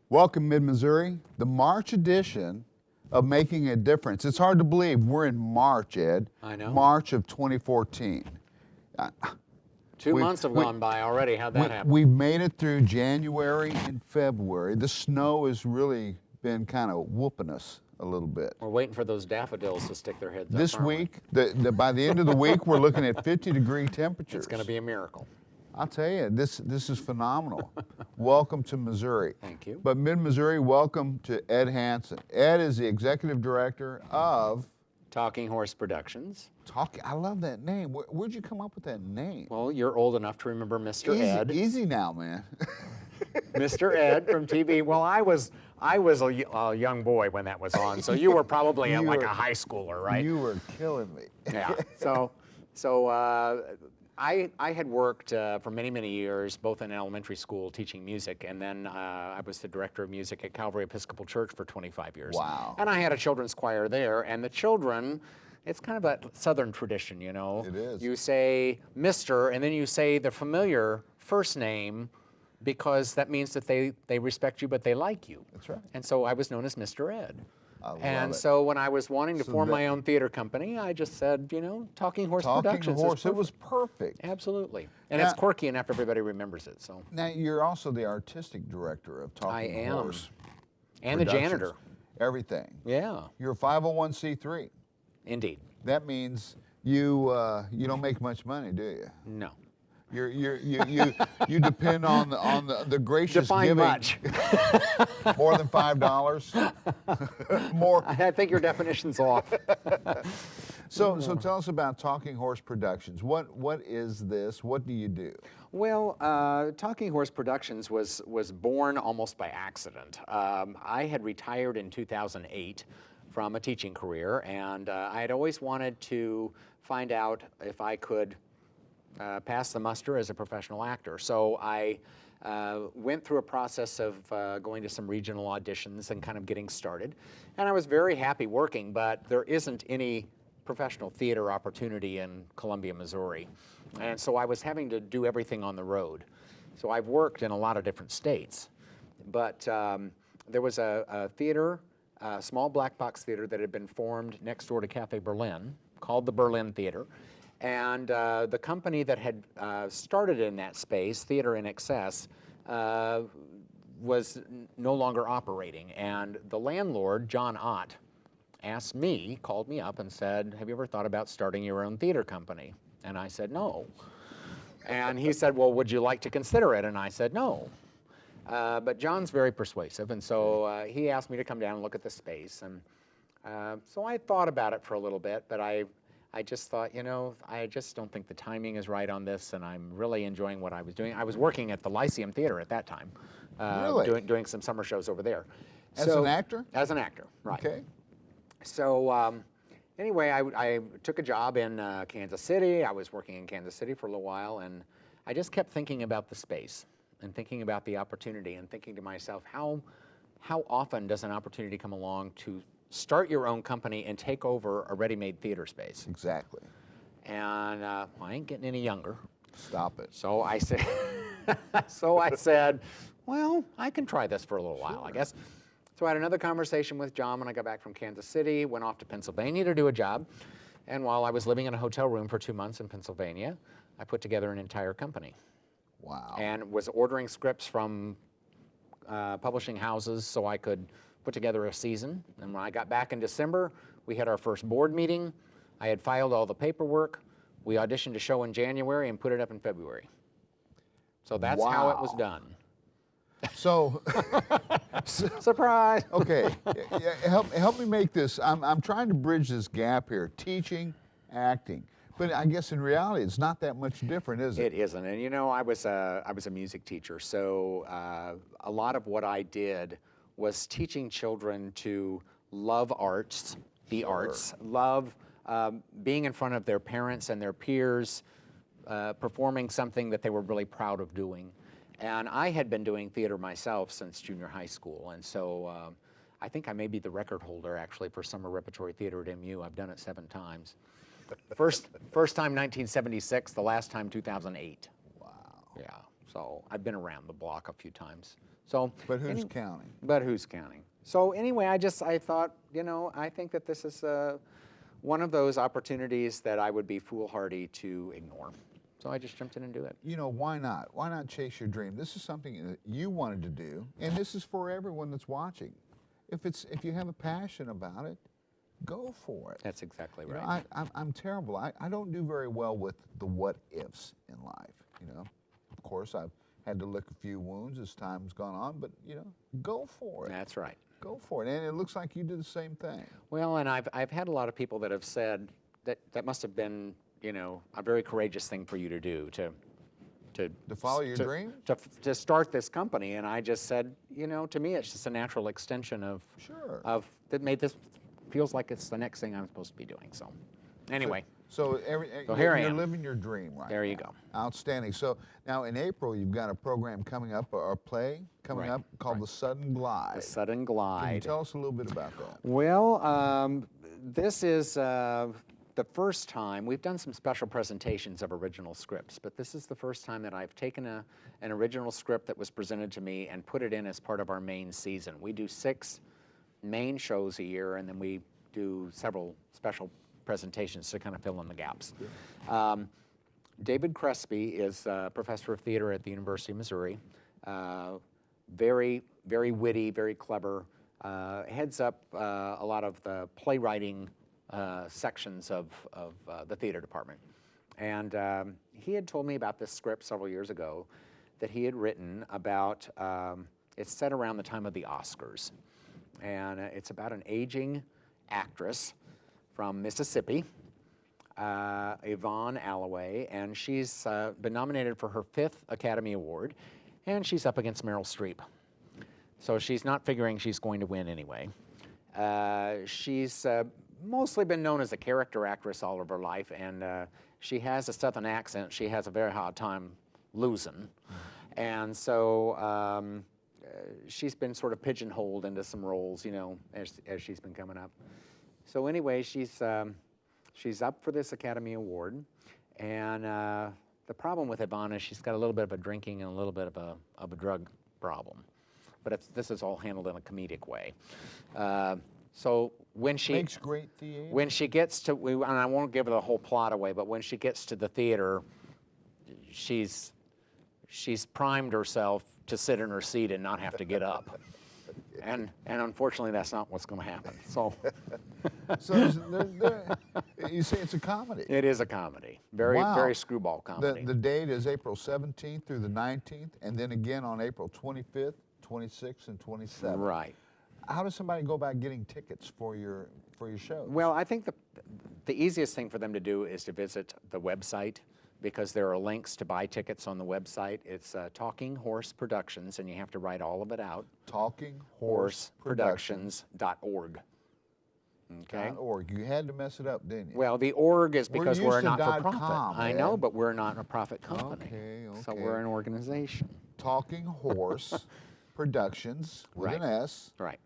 Welcome, Mid-Missouri, the March edition of Making a Difference. It's hard to believe we're in March, Ed. I know. March of 2014. 2 months have gone by already. How'd that happen? We've made it through January and February. The snow has really been kind of whooping us a little bit. We're waiting for those daffodils to stick their heads up. This aren't we? week, by the end of the week, we're looking at 50-degree temperatures. It's going to be a miracle. I'll tell you, this is phenomenal. Welcome to Missouri. Thank you. But Mid-Missouri, welcome to Ed Hansen. Ed is the executive director of Talking Horse Productions. I love that name. Where'd you come up with that name? Well, you're old enough to remember Mr. Ed. Easy now, man. Mr. Ed from TV. Well, I was a young boy when that was on, so you were probably like a high schooler, right? You were killing me. Yeah. I had worked for many, many years, both in elementary school teaching music, and then I was the director of music at Calvary Episcopal Church for 25 years. Wow. And I had a children's choir there, and the children, it's kind of a Southern tradition, you know. It is. You say Mr., and then you say the familiar first name, because that means that they respect you, but they like you. That's right. And so I was known as Mr. Ed. I love And it. so when I was wanting to form my own theater company, I just said, you know, Talking Horse Productions. Talking Horse, is it was perfect. Absolutely. And Now- it's quirky enough everybody remembers it. So Now, you're also the artistic director of Talking I am. Horse. And the Productions. janitor. Everything. Yeah, You're a 501c3. indeed. That means you don't make much money, do you? No. You depend on the gracious Define giving. much. More than $5. More. I think your definition's off. So tell us about Talking Horse Productions. What is this? What do you do? Well, Talking Horse Productions was born almost by accident. I had retired in 2008 from a teaching career, and I had always wanted to find out if I could pass the muster as a professional actor. So I went through a process of going to some regional auditions and kind of getting started. And I was very happy working, but there isn't any professional theater opportunity in Columbia, Missouri. And so I was having to do everything on the road. So I've worked in a lot of different states. But there was a theater, a small black box theater that had been formed next door to Cafe Berlin, called the Berlin Theater. And the company that had started in that space, Theater in Excess, was no longer operating. And the landlord, John Ott, called me up and said, have you ever thought about starting your own theater company? And I said, no. And he said, well, would you like to consider it? And I said, no. But John's very persuasive, and so he asked me to come down and look at the space. And so I thought about it for a little bit, but I just thought, you know, I just don't think the timing is right on this, and I'm really enjoying what I was doing. I was working at the Lyceum Theater at that time, Really? doing some summer shows over there. As an actor? As an actor, right. Okay. So anyway, I took a job in Kansas City. I was working in Kansas City for a little while, and I just kept thinking about the space and thinking about the opportunity and thinking to myself, how often does an opportunity come along to start your own company and take over a ready-made theater space? Exactly. And I ain't getting any younger. Stop it. So I said, well, I can try this for a little while, I guess. So I had another conversation with John when I got back from Kansas City, went off to Pennsylvania to do a job. And while I was living in a hotel room for 2 months in Pennsylvania, I put together an entire company. Wow. And was ordering scripts from publishing houses so I could put together a season. And when I got back in December, we had our first board meeting. I had filed all the paperwork. We auditioned a show in January and put it up in February. So that's how it was Wow. done. So, Surprise! okay, help me make this. I'm trying to bridge this gap here. Teaching, acting, but I guess in reality it's not that much different, is it? It isn't, and you know, I was a music teacher, so a lot of what I did was teaching children to love arts, the arts, love being in front of their parents and their peers, performing something that they were really proud of doing. And I had been doing theater myself since junior high school, and so I think I may be the record holder actually for summer repertory theater at MU. I've done it 7 times. First time 1976, the last time 2008. Wow. Yeah, so I've been around the block a few times. So, But who's counting? But who's counting? So anyway, I thought, I think that this is one of those opportunities that I would be foolhardy to ignore. So I just jumped in and do it. Why not? Why not chase your dream? This is something that you wanted to do, and this is for everyone that's watching. If you have a passion about it, go for it. That's exactly right. I'm terrible. I don't do very well with the what ifs in life. Of course, I've had to lick a few wounds as time's gone on, but go for it. That's right. Go for it. And it looks like you did the same thing. Well, and I've had a lot of people that have said that must have been, a very courageous thing for you to do to follow your dream? To start this company. And I just said, to me it's just a natural extension of Sure. That made this feels like it's the next thing I'm supposed to be doing. So anyway. So here I you're am. living your dream right There you now. go. Outstanding. So now in April, you've got a program coming up, or a play coming Right, up called The Sudden Glide. The Sudden Can you Glide. tell us a little bit about that? Well, this is the first time, we've done some special presentations of original scripts, but this is the first time that I've taken an original script that was presented to me and put it in as part of our main season. We do 6 main shows a year, and then we do several special presentations to kind of fill in the gaps. David Crespi is a professor of theater at the University of Missouri. Very, very witty, very clever. Heads up a lot of the playwriting sections of the theater department. And he had told me about this script several years ago that he had written about, it's set around the time of the Oscars. And it's about an aging actress from Mississippi, Yvonne Alloway, and she's been nominated for her 5th Academy Award, and she's up against Meryl Streep. So she's not figuring she's going to win anyway. She's mostly been known as a character actress all of her life, and she has a Southern accent she has a very hard time losing. And so she's been sort of pigeonholed into some roles, as she's been coming up. So anyway, she's up for this Academy Award, and the problem with Yvonne is she's got a little bit of a drinking and a little bit of a drug problem, but this is all handled in a comedic way. So when she Makes great theater. when she gets to, and I won't give the whole plot away, but when she gets to the theater, she's primed herself to sit in her seat and not have to get up. And unfortunately, that's not what's going to happen. So So you say it's a comedy. it is a comedy, very Wow. very screwball comedy. The date is April 17th through the 19th, and then again on April 25th, 26th, and 27th. Right. How does somebody go about getting tickets for your shows? Well, I think the easiest thing for them to do is to visit the website, because there are links to buy tickets on the website. It's Talking Horse Productions, and you have to write all of it out. TalkingHorseProductions.org. Okay. .org. You had to mess it up, didn't you? Well, the org is because we're used to not-for-profit. .com, I Ed. know, but we're not a profit company. Okay, So okay. we're an organization. Talking Horse Productions with Right. an S. Right.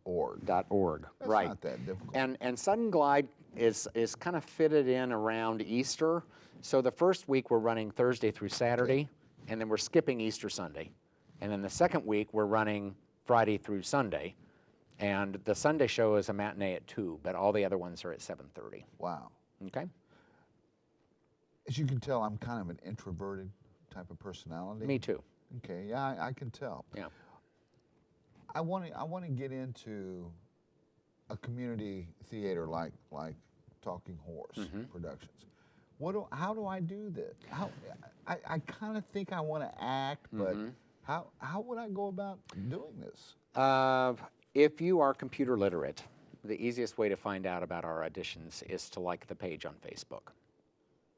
.org. .org. That's Right. not that difficult. And Sudden Glide is kind of fitted in around Easter. So the first week we're running Thursday through Saturday, and then we're skipping Easter Sunday. And then the second week we're running Friday through Sunday. And the Sunday show is a matinee at 2, but all the other ones are at 7:30. Wow. Okay? As you can tell, I'm kind of an introverted type of personality. Me too. Okay, yeah, I can tell. Yeah. I want to get into a community theater like Talking Horse Mm-hmm. Productions. How do I do this? I kind of think I want to act, but Mm-hmm. how would I go about doing this? If you are computer literate, the easiest way to find out about our auditions is to like the page on Facebook.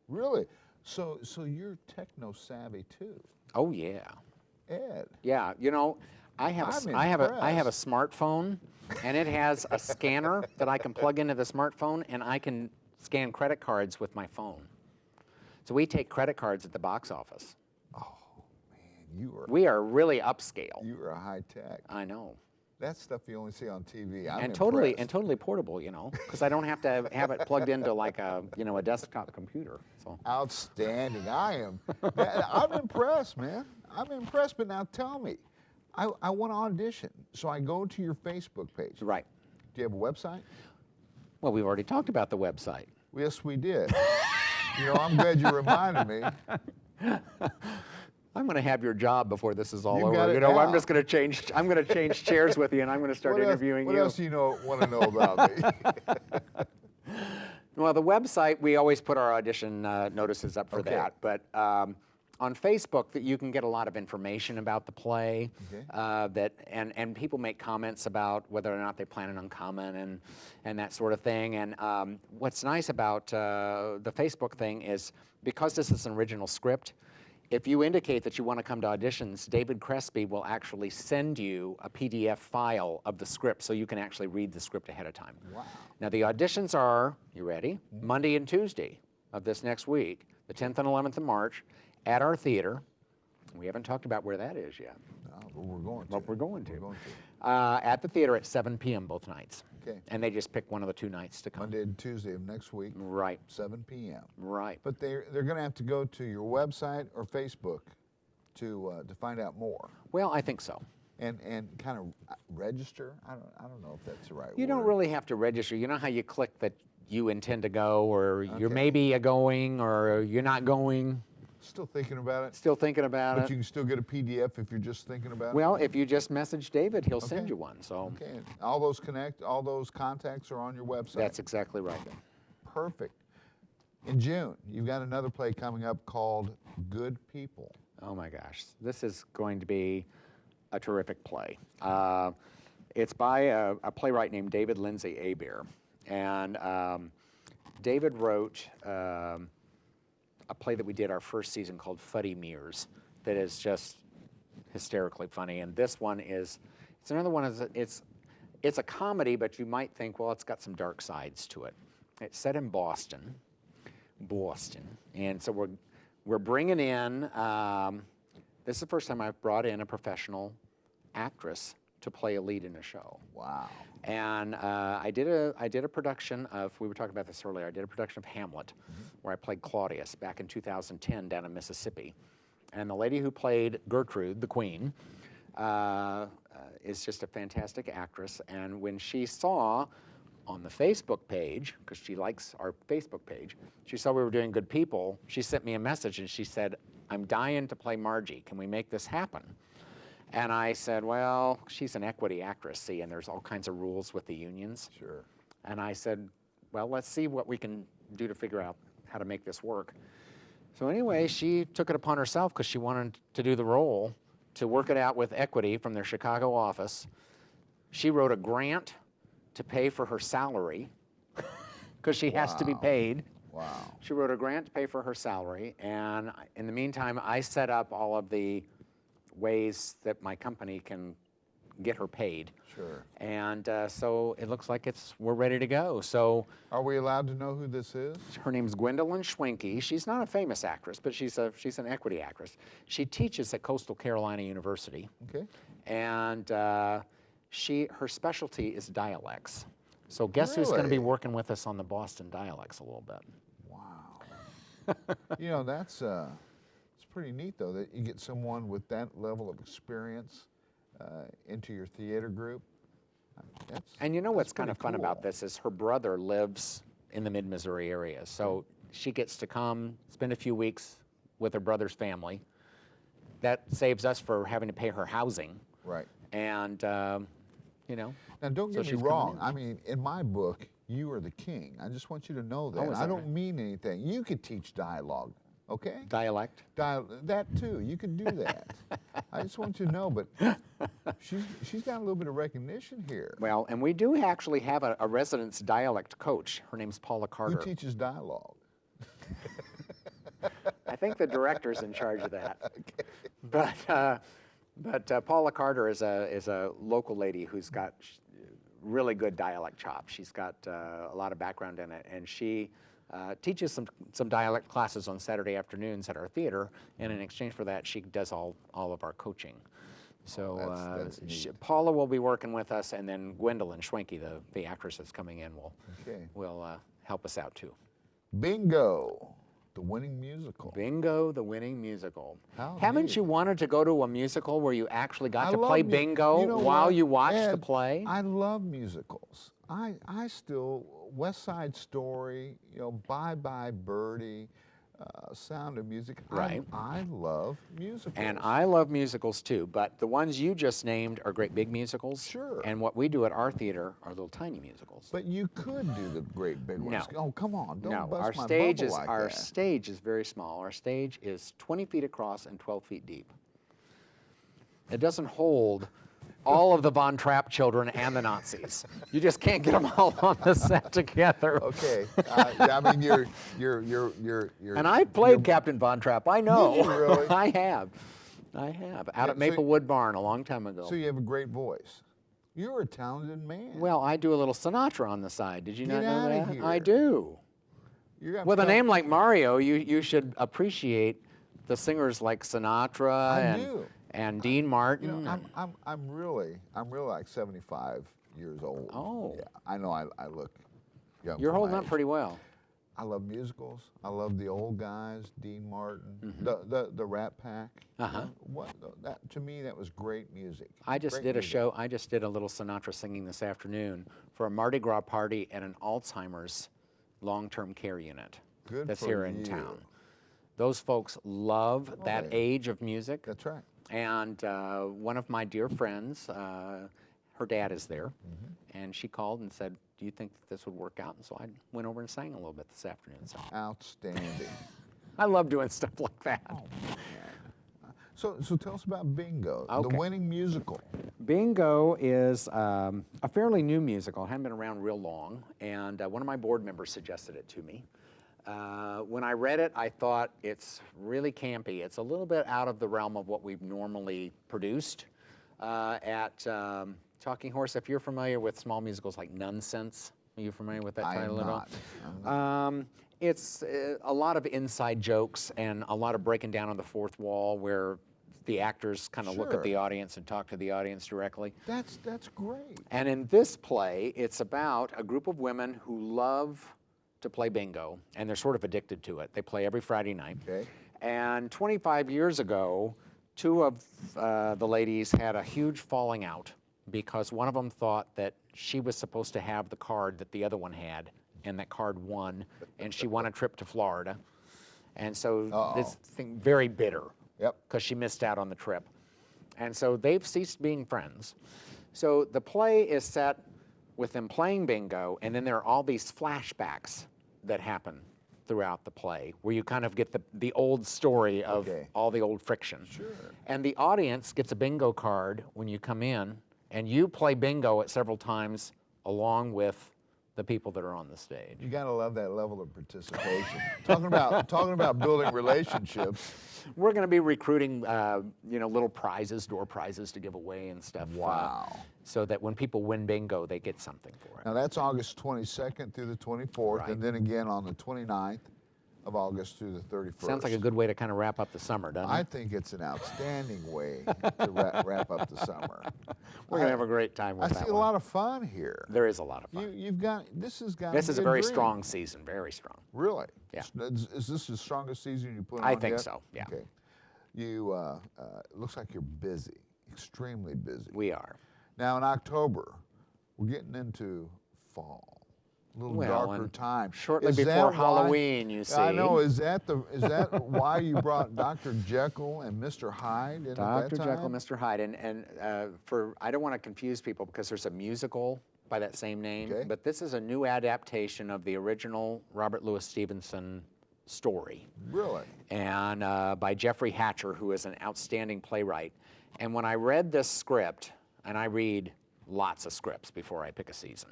Really? So you're techno savvy too, Oh yeah. Ed? Yeah, I have I'm I have a impressed. smartphone, and it has a scanner that I can plug into the smartphone, and I can scan credit cards with my phone. So we take credit cards at the box office. Man, We are really upscale. you are high tech. I know. That's stuff you only see on TV. I'm And impressed. totally portable, because I don't have to have it plugged into like a desktop computer. So Outstanding. I'm impressed, man. I'm impressed. But now tell me, I want to audition. So I go to your Facebook page. Right. Do you have a website? Well, we've already talked about the website. Yes, we did. I'm glad you reminded me. I'm going to have your job before this is all You over. got it I'm now. just going to change. I'm going to change chairs with you, and I'm going to start interviewing what you. else do you want to know about me? Well, the website, we always put our audition notices up for Okay. that. But on Facebook, you can get a lot of information about the play. Okay. And people make comments about whether or not they're planning on coming and that sort of thing. And what's nice about the Facebook thing is because this is an original script, if you indicate that you want to come to auditions, David Crespi will actually send you a PDF file of the script so you can actually read the script ahead of time. Wow. Now the auditions are, you ready? Monday and Tuesday of this next week, the 10th and 11th of March, at our theater. We haven't talked about where that is yet. No, but we're going to. But we're going to. We're going to. At the theater at 7 p.m. both nights. Okay. And they just pick one of the 2 nights to come. Monday and Tuesday of next week, Right, 7 p.m. right. But they're going to have to go to your website or Facebook to find out more Well, I think so. and kind of register. I don't know if that's the right word. You don't really have to register. You know how you click that you intend to go, or you're Okay. maybe going, or you're not going, Still thinking about it. still thinking about But it. you can still get a PDF if you're just thinking about Well, if you just message David, he'll send Okay. you one. So it. Okay. All those contacts are on your website. that's exactly right. Perfect. In June, you've got another play coming up called Good People. Oh my gosh, this is going to be a terrific play. It's by a playwright named David Lindsay Abeer. And David wrote a play that we did our first season called Fuddy Mears that is just hysterically funny. And this one it's another one, it's a comedy, but you might think, well, it's got some dark sides to it. It's set in Boston. And so we're bringing in, this is the first time I've brought in a professional actress to play a lead in a show. Wow. And I did a production of, we were talking about this earlier, I did a production of Hamlet, where I played Claudius back in 2010 down in Mississippi. And the lady who played Gertrude, the queen, is just a fantastic actress. And when she saw on the Facebook page, because she likes our Facebook page, she saw we were doing Good People, she sent me a message and she said, I'm dying to play Margie. Can we make this happen? And I said, well, she's an equity actress, see, and there's all kinds of rules with the unions. Sure. And I said, well, let's see what we can do to figure out how to make this work. So anyway, she took it upon herself, because she wanted to do the role, to work it out with equity from their Chicago office. She wrote a grant to pay for her salary, because she has to be Wow. paid. Wow. She wrote a grant to pay for her salary, and in the meantime, I set up all of the ways that my company can get her paid. Sure. And so it looks like we're ready to go. So Are we allowed to know who this is? her name's Gwendolyn Schwenke. She's not a famous actress, but she's an equity actress. She teaches at Coastal Carolina University, Okay. and her specialty is dialects. So guess who's going to be Really? working with us on the Boston dialects a little bit? Wow. That's it's pretty neat though that you get someone with that level of experience into your theater group. And you know what's that's kind of pretty fun about cool. this is her brother lives in the mid-Missouri area. So she gets to come spend a few weeks with her brother's family. That saves us for having to pay her housing. Right. And, Now, don't So get me she's coming wrong. in. I mean, in my book, you are the king. I just want you to know that. is I that don't right? mean anything. You could teach dialogue, okay? dialect. That too. You could do that. I just want you to know, but she's got a little bit of recognition here. Well, and we do actually have a residence dialect coach. Her name's Paula Who Carter. teaches dialogue? I think the director's in charge of that. But Paula Carter is a local lady who's got really good dialect chops. She's got a lot of background in it, and she teaches some dialect classes on Saturday afternoons at our theater. And in exchange for that, she does all of our coaching. So that's neat. Paula will be working with us, and then Gwendolyn Schwenke, the actress that's coming in, Okay. will help us out too. Bingo, the the winning musical. Bingo, the winning musical. How Haven't neat. you wanted to go to a musical where you actually got I to love play mu- bingo you know while what, you watched the Ed, play? I love musicals. I still, West Side Story, Bye Bye Birdie, Sound of Music. Right. I love musicals. And I love musicals too, but the ones you just named are great big musicals. Sure. And what we do at our theater are little tiny musicals. But you could do the great big ones. No. Oh, come on! Don't No, bust our my stage bubble is like our that. stage is very small. Our stage is 20 feet across and 12 feet deep. It doesn't hold all of the Von Trapp children and the Nazis. You just can't get them all on the set together. Okay. I mean, you're. And I played Captain Von Trapp. I know. Did you really? I have. Out at so- Maplewood Barn a long time ago. So you have a great voice. You're a talented man. Well, I do a little Sinatra on the side. Did you Get not know outta that? here. I do. You're gonna With a have to name like Mario, you should appreciate the singers like Sinatra I and do. and Dean Martin. I'm really like 75 years old. Oh. Yeah, I know I look young. You're for holding my up age. pretty well. I love musicals. I love the old guys, Dean Martin, the Rat Pack. Uh-huh. That to me that was great music. I just Great did a music. show. I just did a little Sinatra singing this afternoon for a Mardi Gras party at an Alzheimer's long-term care unit Good that's for here in you. town. Those folks love that yeah. age of music. That's right. And one of my dear friends, her dad is there, and she called and said, "Do you think that this would work out?" And so I went over and sang a little bit this afternoon. So Outstanding. I love doing stuff like that. Oh, man. So tell us about Bingo, the Okay. winning musical. Bingo is a fairly new musical. It hadn't been around real long, and one of my board members suggested it to me. When I read it, I thought it's really campy. It's a little bit out of the realm of what we've normally produced at Talking Horse. If you're familiar with small musicals like Nonsense, are you familiar with that I am title at all? not. I'm not. It's a lot of inside jokes and a lot of breaking down on the fourth wall where the actors kind of look at Sure. the audience and talk to the audience directly. That's great. And in this play, it's about a group of women who love to play bingo, and they're sort of addicted to it. They play every Friday night. Okay. And 25 years ago, two of the ladies had a huge falling out because one of them thought that she was supposed to have the card that the other one had, and that card won, and she won a trip to Florida. And so this thing, very bitter. Yep. Because she missed out on the trip. And so they've ceased being friends. So the play is set with them playing bingo, and then there are all these flashbacks that happen throughout the play, where you kind of get the old story of Okay. all the old friction. Sure. And the audience gets a bingo card when you come in, and you play bingo at several times along with the people that are on the stage. You gotta love that level of participation. talking about building relationships. We're going to be recruiting, little prizes, door prizes to give away and stuff. Wow. So that when people win bingo, they get something for it. Now that's August 22nd through the 24th, Right. and then again on the 29th of August through the 31st. Sounds like a good way to kind of wrap up the summer, doesn't I it? think it's an outstanding way to wrap up the summer. We're going to have a great time with I that see a one. lot of fun here. There is a lot of fun. You've got this is This is a very strong season, very strong. Really? Yeah. Is this the strongest season you put on? I think yet? so, yeah. Okay. You it looks like you're busy, extremely busy. We are. Now in October, we're getting into fall, a little Well, darker and time. shortly Is before that why- Halloween, you see. I know. Is that why you brought Dr. Jekyll and Mr. Hyde in at Dr. that Jekyll, time? Mr. Hyde. And I don't want to confuse people because there's a musical by that same name, Okay. but this is a new adaptation of the original Robert Louis Stevenson story. Really? And by Jeffrey Hatcher, who is an outstanding playwright. And when I read this script, and I read lots of scripts before I pick a season,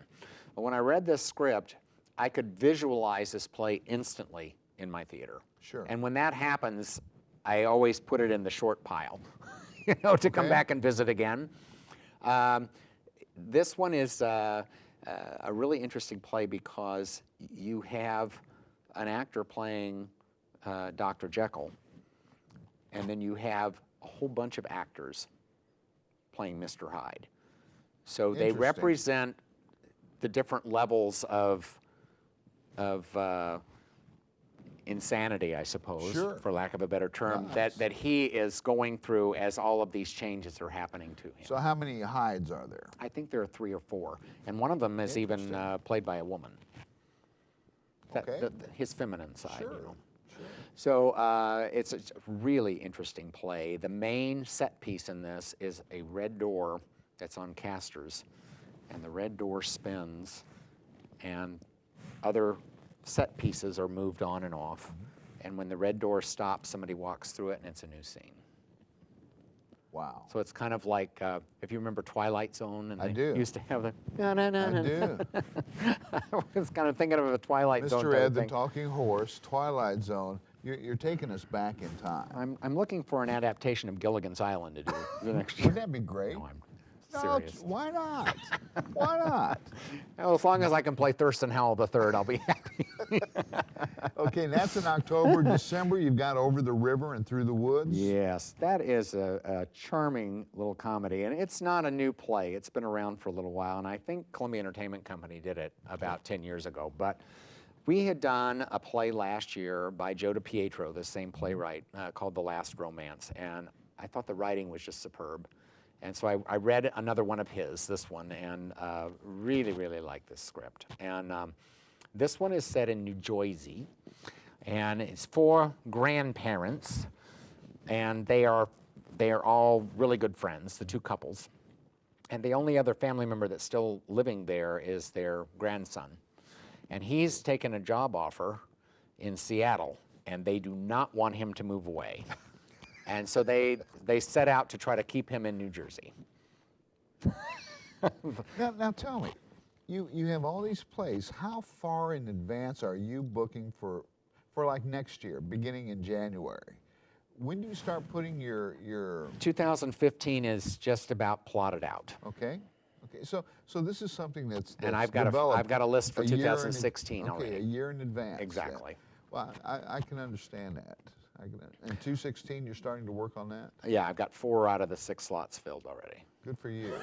but when I read this script, I could visualize this play instantly in my theater. Sure. And when that happens, I always put it in the short pile, to come Okay. back and visit again. This one is a really interesting play because you have an actor playing Dr. Jekyll, and then you have a whole bunch of actors playing Mr. Hyde. So they Interesting. represent the different levels of insanity, I suppose, Sure. for lack of a better term, Yes. that he is going through as all of these changes are happening to him. So how many hides are there? I think there are 3 or 4, and one of them is even Interesting. played by a woman. Okay. His feminine side, Sure. you know. Sure. So it's a really interesting play. The main set piece in this is a red door that's on casters, and the red door spins, and other set pieces are moved on and off. And when the red door stops, somebody walks through it, and it's a new scene. Wow. So it's kind of like, if you remember Twilight Zone, and I they do. used to have the na-na-na-na. I do. I was kind of thinking of a Twilight Zone Mr. type Ed, of the thing. Talking Horse, Twilight Zone. You're taking us back in time. I'm looking for an adaptation of Gilligan's Island to do the next year. Wouldn't that be great? No, I'm No, serious. why not? Why not? Well, as long as I can play Thurston Howell III, I'll be happy. Okay, and that's in October, December. You've got Over the River and Through the Woods. Yes, that is a charming little comedy, and it's not a new play. It's been around for a little while, and I think Columbia Entertainment Company did it about 10 years ago. But we had done a play last year by Joe DiPietro, the same playwright, called The Last Romance, and I thought the writing was just superb. And so I read another one of his, this one, and really, really liked this script. And this one is set in New Jersey, and it's for grandparents, and they are all really good friends, the 2 couples. And the only other family member that's still living there is their grandson. And he's taken a job offer in Seattle, and they do not want him to move away. And so they set out to try to keep him in New Jersey. Now tell me, you have all these plays. How far in advance are you booking for like next year, beginning in January? When do you start putting your 2015 is just about plotted out. okay? Okay, so this is something that's And I've developed got a list for a year in 2016 okay, already. a year in advance. yeah. Exactly. Well, I can understand that. And 216, you're starting to work on that? Yeah, I've got 4 out of the 6 slots filled already. Good for you.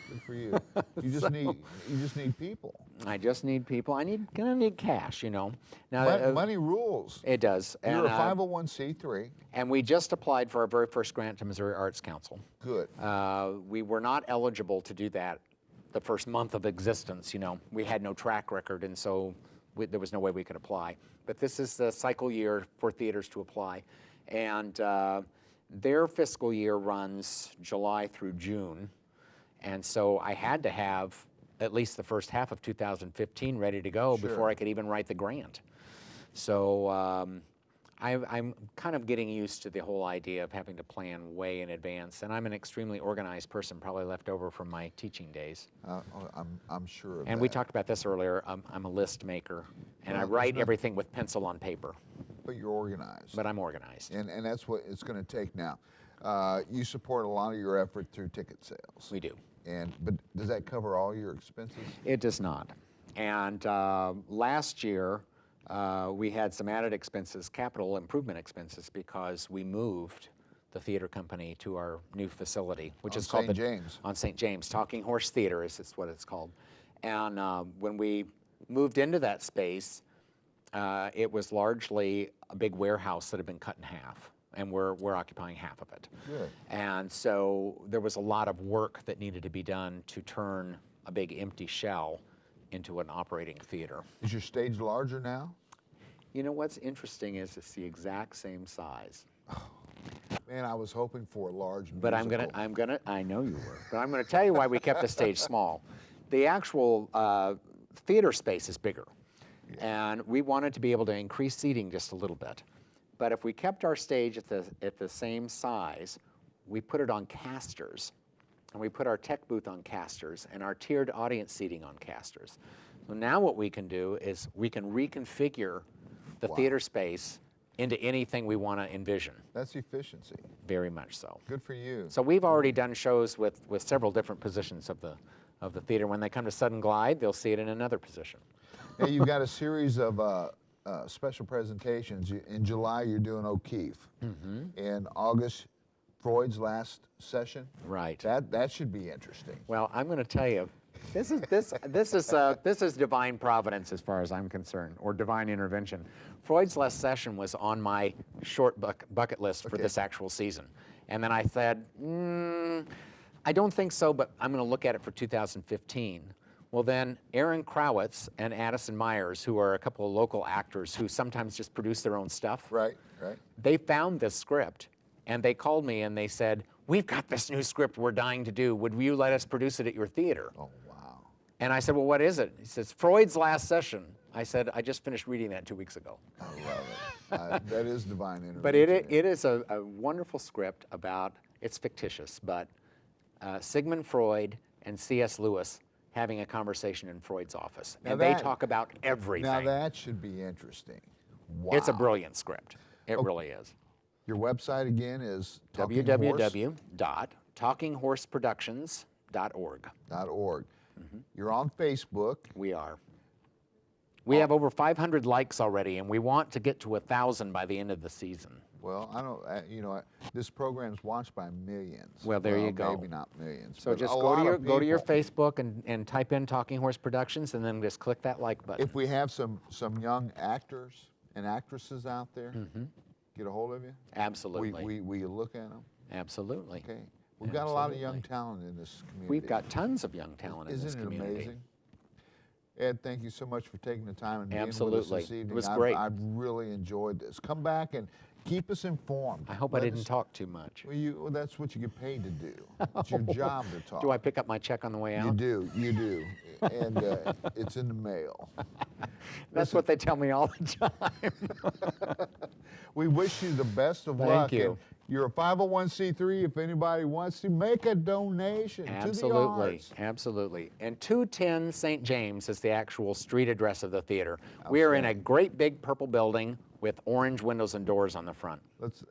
Good for you. You just need people. I just need people. Gonna need cash, you know. Now Money rules. it does. You're And, a 501c3. and we just applied for our very first grant to Missouri Arts Council. Good. We were not eligible to do that the first month of existence, you know. We had no track record, and so there was no way we could apply. But this is the cycle year for theaters to apply. And their fiscal year runs July through June. And so I had to have at least the first half of 2015 ready to go Sure. before I could even write the grant. So I'm kind of getting used to the whole idea of having to plan way in advance, and I'm an extremely organized person, probably left over from my teaching days. I'm sure of And that. we talked about this earlier. I'm a list maker, and I Well, write there's no- everything with pencil on paper, But you're organized. but I'm organized. And that's what it's going to take now. You support a lot of your effort through ticket sales. We do. But does that cover all your expenses? It does not. And last year, we had some added expenses, capital improvement expenses, because we moved the theater company to our new facility, which On is called St. James. on St. James. Talking Horse Theater is what it's called. And when we moved into that space, it was largely a big warehouse that had been cut in half, and we're occupying half of it. Good. And so there was a lot of work that needed to be done to turn a big empty shell into an operating theater. Is your stage larger now? You know what's interesting is it's the exact same size. Man, I was hoping for a large musical. But I know you were, but I'm gonna tell you why we kept the stage small. The actual theater space is bigger, and we wanted to be able to increase seating just a little bit. But if we kept our stage at the same size, we put it on casters, and we put our tech booth on casters, and our tiered audience seating on casters. So now what we can do is we can reconfigure the Wow. theater space into anything we want to envision. That's efficiency. Very much so. Good for you. So we've already done shows with several different positions of the theater. When they come to Sudden Glide, they'll see it in another position. Hey, you've got a series of special presentations. In July, you're doing O'Keeffe. In August, Freud's last session. Right. That should be interesting. Well, I'm going to tell you, This is divine providence as far as I'm concerned, or divine intervention. Freud's Last Session was on my short bucket list for this actual season, and then I said, I don't think so, but I'm going to look at it for 2015. Well, then Aaron Crowitz and Addison Myers, who are a couple of local actors who sometimes just produce their own stuff, Right. they found this script, and they called me and they said, we've got this new script we're dying to do. Would you let us produce it at your theater? Oh, wow. And I said, well, what is it? He says, Freud's Last Session. I said, I just finished reading that 2 weeks ago. I love it. That is divine intervention. But it is a wonderful script about, it's fictitious, but Sigmund Freud and C.S. Lewis having a conversation in Freud's office. Now And they that- talk about everything. Now that should be interesting. Wow. It's a brilliant script. It really is. Your website again is Talking Horse? www.talkinghorseproductions.org. .org. You're on Facebook. We are. We have over 500 likes already, and we want to get to 1,000 by the end of the season. Well, I don't, this program's watched by millions. Well, there you go. Maybe not millions. So but just a go lot to of your people. Facebook and type in Talking Horse Productions, and then just click that like button. If we have some young actors and actresses out there, get a hold of you. Absolutely. Will you look at them? Absolutely. Okay. We've got a lot of young Absolutely. talent in this community. We've got tons of young talent in this Isn't it community. amazing? Ed, thank you so much for taking the time and being with us Absolutely. this evening. It was great. I've really enjoyed this. Come back and keep us informed. I hope I didn't talk too much. Well, that's what you get paid to do. It's your job to talk. Do I pick up my check on the way out? You do. And it's in the mail. That's what they tell me all the time. We wish you the best of Thank luck. you. And you're a 501c3 if anybody wants to make a donation to the Absolutely, arts. absolutely. And 210 St. James is the actual street address of the theater. We are in a great big purple building with orange windows and doors on the front.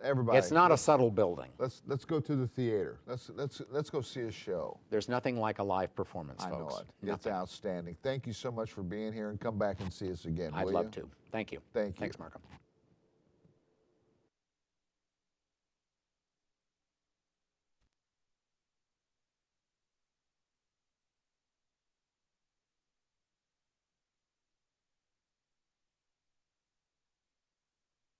Everybody. It's not a subtle building. Let's go to the theater. Let's go see a show. There's nothing like a live performance, I folks. know it. It's Nothing. outstanding. Thank you so much for being here, and come back and see us again. I'd will love you? to. Thank you. Thank you. Thanks, Marco.